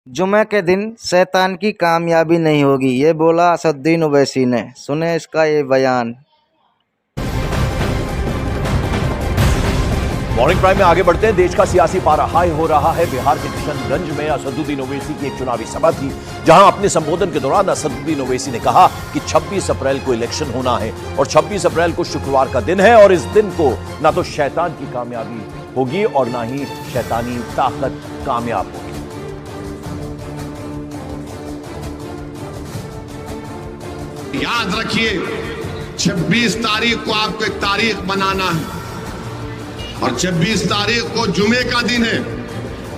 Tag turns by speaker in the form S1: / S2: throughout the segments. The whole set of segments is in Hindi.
S1: जुमे के दिन शैतान की कामयाबी नहीं होगी, ये बोला असदुद्दीन ओवैसी ने। सुने इसका ये बयान।
S2: मॉर्निंग प्राइम में आगे बढ़ते हैं। देश का सियासी पारा हाई हो रहा है। बिहार के किशनगंज में असदुद्दीन ओवैसी की एक चुनावी सभा थी, जहां अपने संबोधन के दौरान असदुद्दीन ओवैसी ने कहा कि 26 अप्रैल को इलेक्शन होना है और 26 अप्रैल को शुक्रवार का दिन है और इस दिन को ना तो शैतान की कामयाबी होगी और ना ही शैतानी ताकत कामयाब होगी।
S3: याद रखिए, 26 तारीख को आपको एक तारीख बनाना है और 26 तारीख को जुमे का दिन है,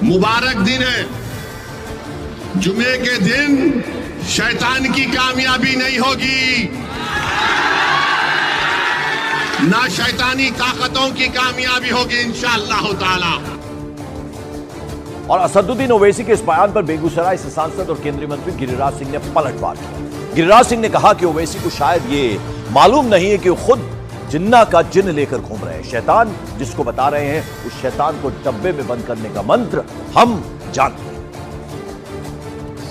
S3: मुबारक दिन है। जुमे के दिन शैतान की कामयाबी नहीं होगी, ना शैतानी ताकतों की कामयाबी होगी इंशाअल्लाह ताला।
S2: और असदुद्दीन ओवैसी के इस बयान पर बेगूसराय से सांसद और केंद्रीय मंत्री गिरिराज सिंह ने पलटवार किया। गिरिराज सिंह ने कहा कि ओवैसी को शायद ये मालूम नहीं है कि वो खुद जिन्ना का जिन्न लेकर घूम रहे हैं। शैतान जिसको बता रहे हैं, उस शैतान को डब्बे में बंद करने का मंत्र हम जानते हैं।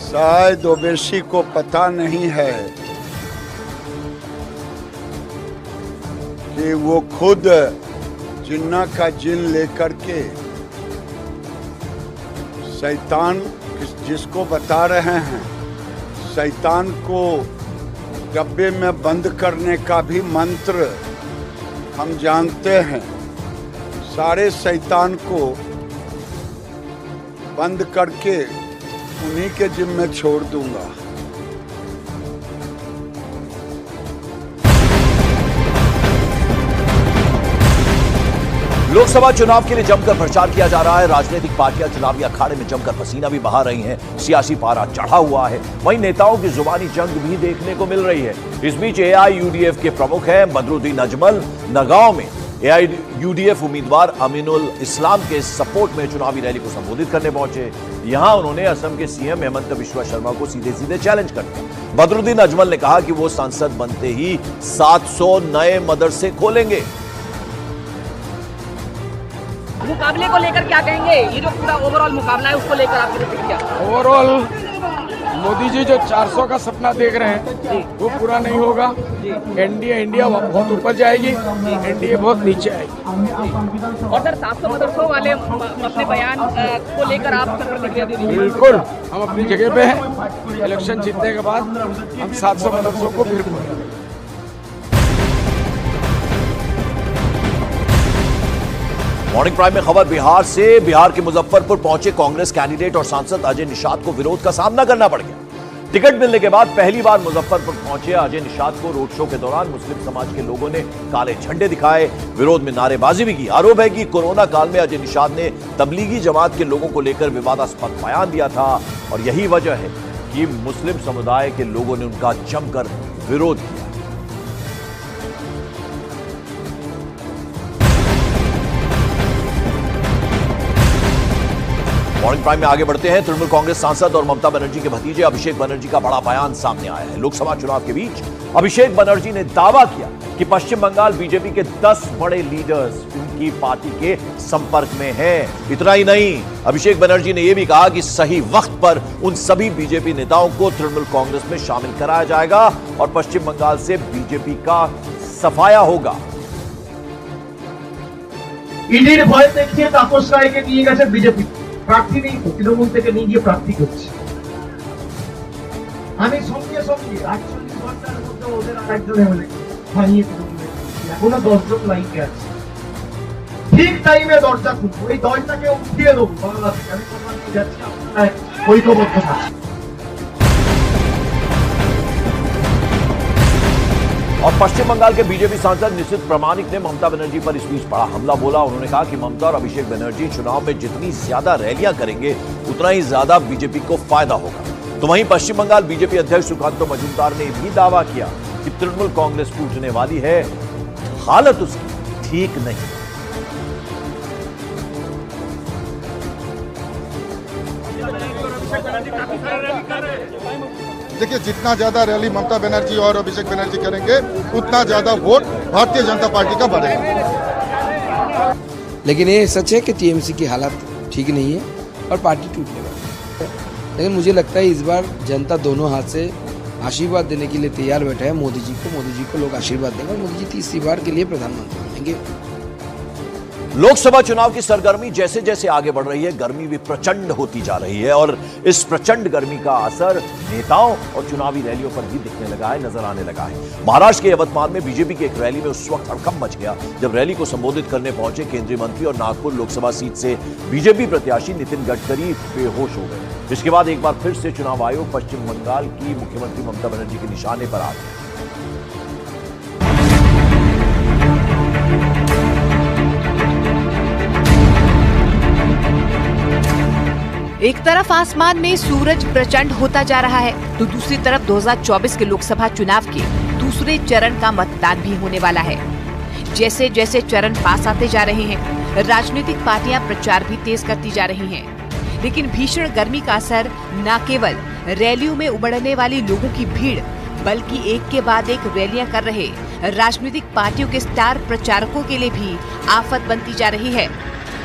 S4: शायद ओवैसी को पता नहीं है कि वो खुद जिन्ना का जिन्न लेकर के शैतान जिसको बता रहे हैं, शैतान को डब्बे में बंद करने का भी मंत्र हम जानते हैं। सारे शैतान को बंद करके उन्हीं के जिम्मे छोड़ दूंगा।
S2: लोकसभा चुनाव के लिए जमकर प्रचार किया जा रहा है। राजनीतिक पार्टियां चुनावी अखाड़े में जमकर पसीना भी बहा रही हैं। सियासी पारा चढ़ा हुआ है। वहीं नेताओं की जुबानी जंग भी देखने को मिल रही है। इस बीच एआईयूडीएफ के प्रमुख हैं बदरुद्दीन अजमल नगांव में एआईयूडीएफ उम्मीदवार अमीनुल इस्लाम के सपोर्ट में चुनावी रैली को संबोधित करने पहुंचे। यहां उन्होंने असम के सीएम हेमंत बिश्वा शर्मा को सीधे सीधे चैलेंज कर दिया। बदरुद्दीन अजमल ने कहा कि वो सांसद बनते ही 700 नए मदरसे खोलेंगे।
S5: मुकाबले को लेकर क्या कहेंगे? ये जो पूरा ओवरऑल मुकाबला है उसको लेकर आपकी प्रतिक्रिया?
S6: ओवरऑल मोदी जी जो 400 का सपना देख रहे हैं वो पूरा नहीं होगा। एनडीए इंडिया बहुत ऊपर जाएगी, एनडीए बहुत नीचे आएगी।
S5: और सर 700 मदरसों वाले अपने बयान को लेकर आप प्रतिक्रिया दे दीजिए।
S6: बिल्कुल, हम अपनी जगह पे हैं। इलेक्शन जीतने के बाद हम 700 मदरसों को फिर खोलेंगे।
S2: मॉर्निंग प्राइम में खबर बिहार से। बिहार के मुजफ्फरपुर पहुंचे कांग्रेस कैंडिडेट और सांसद अजय निषाद को विरोध का सामना करना पड़ गया। टिकट मिलने के बाद पहली बार मुजफ्फरपुर पहुंचे अजय निषाद को रोड शो के दौरान मुस्लिम समाज के लोगों ने काले झंडे दिखाए, विरोध में नारेबाजी भी की। आरोप है कि कोरोना काल में अजय निषाद ने तबलीगी जमात के लोगों को लेकर विवादास्पद बयान दिया था और यही वजह है कि मुस्लिम समुदाय के लोगों ने उनका जमकर विरोध किया। मॉर्निंग प्राइम में आगे बढ़ते हैं। तृणमूल कांग्रेस सांसद और ममता बनर्जी के भतीजे अभिषेक बनर्जी का बड़ा बयान सामने आया है। लोकसभा चुनाव के बीच अभिषेक बनर्जी ने दावा किया कि पश्चिम बंगाल बीजेपी के 10 बड़े लीडर्स उनकी पार्टी के संपर्क में हैं। इतना ही नहीं, अभिषेक बनर्जी ने यह भी कहा कि सही वक्त पर उन सभी बीजेपी नेताओं को तृणमूल कांग्रेस में शामिल कराया जाएगा और पश्चिम बंगाल से बीजेपी का सफाया होगा।
S7: ইডির ভয় দেখিয়ে তাপস রায়কে নিয়ে গেছে বিজেপি। প্রার্থী নেই, তৃণমূল থেকে নিয়ে গিয়ে প্রার্থী করছে। আমি সঙ্গে সঙ্গে 48 ঘন্টার মধ্যে ওদের আরেকজন এমএলএ ভাঙিয়ে তৃণমূলে এখনো 10 জন লাইনে আছে। ঠিক টাইমে দরজা খুলবো, এই দরজাকে উঠিয়ে দেবো বাংলা থেকে। আমি প্রমাণ দিয়ে যাচ্ছি, আপনারা ঐক্যবদ্ধ থাকুন।
S2: और पश्चिम बंगाल के बीजेपी सांसद निशित प्रामाणिक ने ममता बनर्जी पर इस बीच बड़ा हमला बोला। उन्होंने कहा कि ममता और अभिषेक बनर्जी चुनाव में जितनी ज्यादा रैलियां करेंगे उतना ही ज्यादा बीजेपी को फायदा होगा। तो वहीं पश्चिम बंगाल बीजेपी अध्यक्ष सुकांतो मजूमदार ने भी दावा किया कि तृणमूल कांग्रेस टूटने वाली है, हालत उसकी ठीक नहीं।
S8: देखिए, जितना ज्यादा रैली ममता बनर्जी और अभिषेक बनर्जी करेंगे उतना ज्यादा वोट भारतीय जनता पार्टी का बढ़ेगा।
S9: लेकिन ये सच है कि टीएमसी की हालत ठीक नहीं है और पार्टी टूटने वाली है। लेकिन मुझे लगता है इस बार जनता दोनों हाथ से आशीर्वाद देने के लिए तैयार बैठा है मोदी जी को लोग आशीर्वाद देंगे और मोदी जी तीसरी बार के लिए प्रधानमंत्री बनेंगे।
S2: लोकसभा चुनाव की सरगर्मी जैसे जैसे आगे बढ़ रही है, गर्मी भी प्रचंड होती जा रही है और इस प्रचंड गर्मी का असर नेताओं और चुनावी रैलियों पर भी दिखने लगा है, नजर आने लगा है। महाराष्ट्र के यवतमाल में बीजेपी की एक रैली में उस वक्त हड़कंप मच गया जब रैली को संबोधित करने पहुंचे केंद्रीय मंत्री और नागपुर लोकसभा सीट से बीजेपी प्रत्याशी नितिन गडकरी बेहोश हो गए। इसके बाद एक बार फिर से चुनाव आयोग पश्चिम बंगाल की मुख्यमंत्री ममता बनर्जी के निशाने पर आ गया।
S10: एक तरफ आसमान में सूरज प्रचंड होता जा रहा है तो दूसरी तरफ 2024 के लोकसभा चुनाव के दूसरे चरण का मतदान भी होने वाला है। जैसे जैसे चरण पास आते जा रहे हैं, राजनीतिक पार्टियां प्रचार भी तेज करती जा रही हैं। लेकिन भीषण गर्मी का असर न केवल रैलियों में उमड़ने वाली लोगों की भीड़, बल्कि एक के बाद एक रैलियां कर रहे राजनीतिक पार्टियों के स्टार प्रचारकों के लिए भी आफत बनती जा रही है।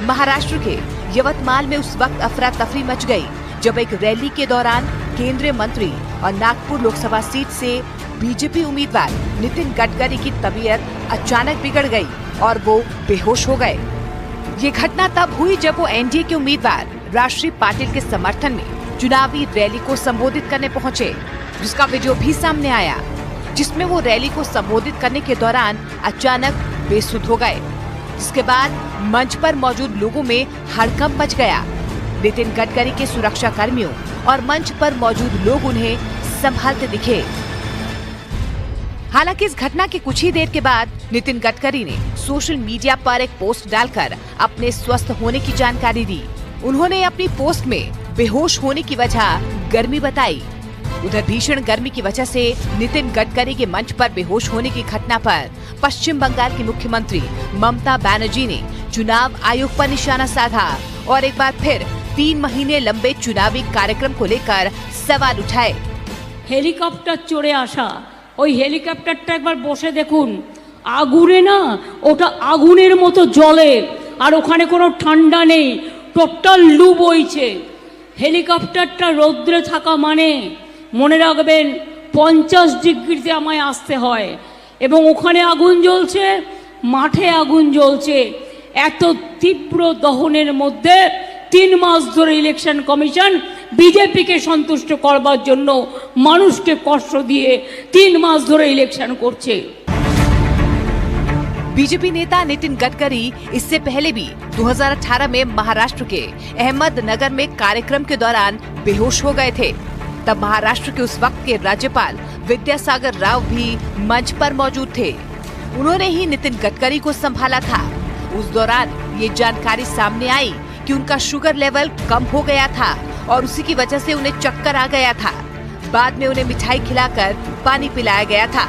S10: महाराष्ट्र के यवतमाल में उस वक्त अफरा तफरी मच गई जब एक रैली के दौरान केंद्रीय मंत्री और नागपुर लोकसभा सीट से बीजेपी उम्मीदवार नितिन गडकरी की तबीयत अचानक बिगड़ गई और वो बेहोश हो गए। ये घटना तब हुई जब वो एनडीए के उम्मीदवार राष्ट्रीय पाटिल के समर्थन में चुनावी रैली को संबोधित करने पहुंचे, जिसका वीडियो भी सामने आया, जिसमें वो रैली को संबोधित करने के दौरान अचानक बेसुध हो गए। इसके बाद मंच पर मौजूद लोगों में हड़कंप मच गया। नितिन गडकरी के सुरक्षा कर्मियों और मंच पर मौजूद लोग उन्हें संभालते दिखे। हालांकि इस घटना के कुछ ही देर के बाद नितिन गडकरी ने सोशल मीडिया पर एक पोस्ट डालकर अपने स्वस्थ होने की जानकारी दी। उन्होंने अपनी पोस्ट में बेहोश होने की वजह गर्मी बताई। उधर भीषण गर्मी की वजह से नितिन गडकरी के मंच पर बेहोश होने की घटना पर पश्चिम बंगाल की मुख्यमंत्री ममता बनर्जी ने चुनाव आयोग पर निशाना साधा और एक बार फिर 3 महीने लंबे चुनावी कार्यक्रम को लेकर सवाल उठाए।
S11: हेलिकॉप्टर चढ़े आशा ওই হেলিকপ্টারটা একবার বসে দেখুন, আগুনে না ওটা আগুনের মতো জ্বলে আর ওখানে কোনো ঠান্ডা নেই, টোটাল লু বইছে। হেলিকপ্টারটা রৌদ্রে থাকা মানে মনে রাখবেন 50 ডিগ্রিতে আমায় আসতে হয় এবং ওখানে আগুন জ্বলছে, মাঠে আগুন জ্বলছে। এত তীব্র দহনের মধ্যে 3 মাস ধরে ইলেকশন কমিশন বিজেপিকে সন্তুষ্ট করবার জন্য মানুষকে কষ্ট দিয়ে 3 মাস ধরে ইলেকশন করছে।
S10: बीजेपी नेता नितिन गडकरी इससे पहले भी 2018 में महाराष्ट्र के अहमदनगर में कार्यक्रम के दौरान बेहोश हो गए थे। तब महाराष्ट्र के उस वक्त के राज्यपाल विद्यासागर राव भी मंच पर मौजूद थे। उन्होंने ही नितिन गडकरी को संभाला था। उस दौरान ये जानकारी सामने आई कि उनका शुगर लेवल कम हो गया था और उसी की वजह से उन्हें चक्कर आ गया था। बाद में उन्हें मिठाई खिलाकर पानी पिलाया गया था।